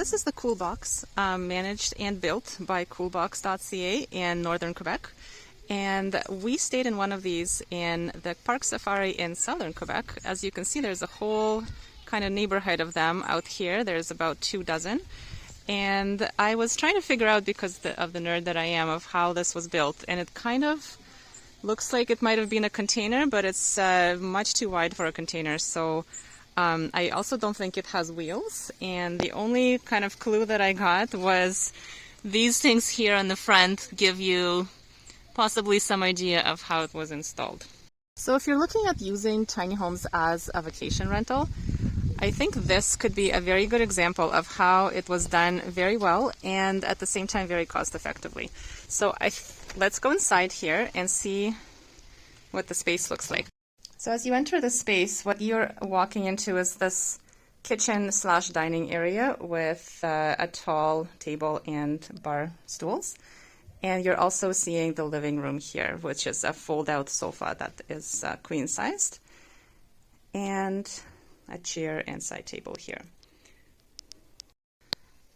this is the Coolbox, managed and built by Coolbox.ca in northern Quebec. And we stayed in one of these in the Park Safari in southern Quebec. As you can see, there's a whole kind of neighborhood of them out here. There's about 24. And I was trying to figure out, because of the nerd that I am, of how this was built. And it kind of looks like it might have been a container, but it's much too wide for a container. So I also don't think it has wheels. And the only kind of clue that I got was these things here on the front give you possibly some idea of how it was installed. So if you're looking at using tiny homes as a vacation rental, I think this could be a very good example of how it was done very well and at the same time very cost effectively. So let's go inside here and see what the space looks like. So as you enter the space, what you're walking into is this kitchen/dining area with a tall table and bar stools. And you're also seeing the living room here, which is a fold-out sofa that is queen-sized, and a chair and side table here.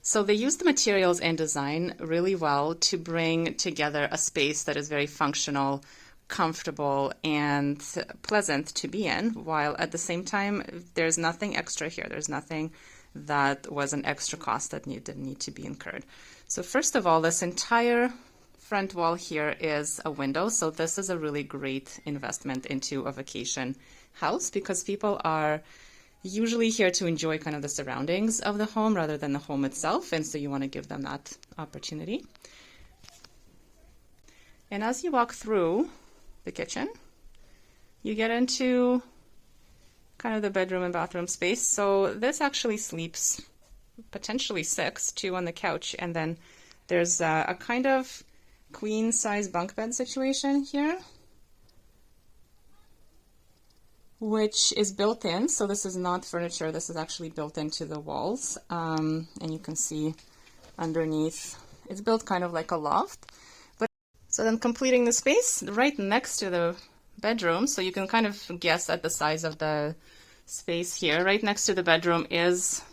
So they used the materials and design really well to bring together a space that is very functional, comfortable, and pleasant to be in, while at the same time there's nothing extra here. There's nothing that was an extra cost that didn't need to be incurred. So first of all, this entire front wall here is a window. So this is a really great investment into a vacation house, because people are usually here to enjoy kind of the surroundings of the home rather than the home itself. And so you want to give them that opportunity. And as you walk through the kitchen, you get into kind of the bedroom and bathroom space. So this actually sleeps potentially 6, 2 on the couch, and then there's a kind of queen size bunk bed situation here, which is built in. So this is not furniture, this is actually built into the walls, and you can see underneath it's built kind of like a loft. So then completing the space right next to the bedroom, so you can kind of guess at the size of the space here. Right next to the bedroom is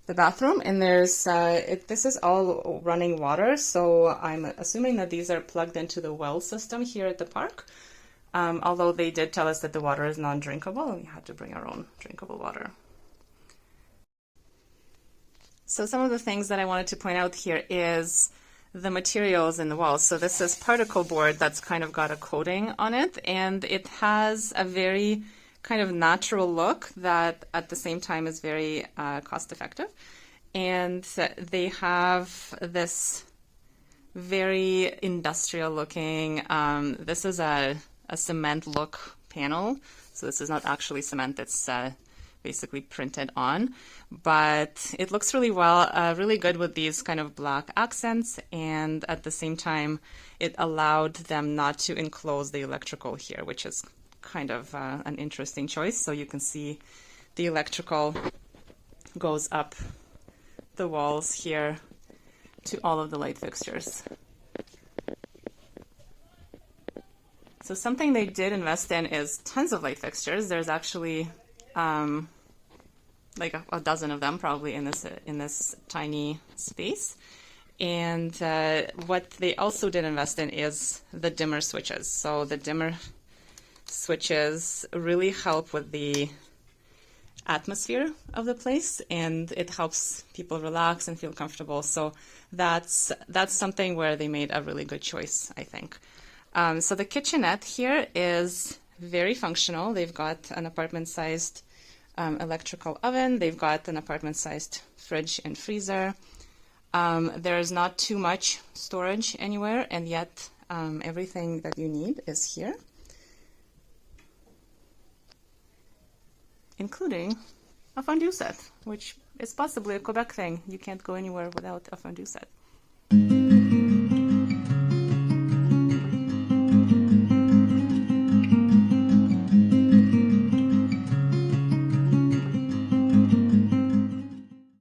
the bathroom, and there's this is all running water, so I'm assuming that these are plugged into the well system here at the park, although they did tell us that the water is non-drinkable and we had to bring our own drinkable water. So some of the things that I wanted to point out here is the materials in the walls. So this is particle board that's kind of got a coating on it, and it has a very kind of natural look that at the same time is very cost effective. And they have this very industrial looking, this is a cement look panel. So this is not actually cement, it's basically printed on, but it looks really well, really good with these kind of black accents, and at the same time it allowed them not to enclose the electrical here, which is kind of an interesting choice. So you can see the electrical goes up the walls here to all of the light fixtures. So something they did invest in is tons of light fixtures. There's actually like a dozen of them probably in this tiny space. And what they also did invest in is the dimmer switches. So the dimmer switches really help with the atmosphere of the place, and it helps people relax and feel comfortable. So that's something where they made a really good choice, I think. So the kitchenette here is very functional. They've got an apartment-sized electrical oven. They've got an apartment-sized fridge and freezer. There's not too much storage anywhere, and yet everything that you need is here, including a fondue set, which is possibly a Quebec thing. You can't go anywhere without a fondue set.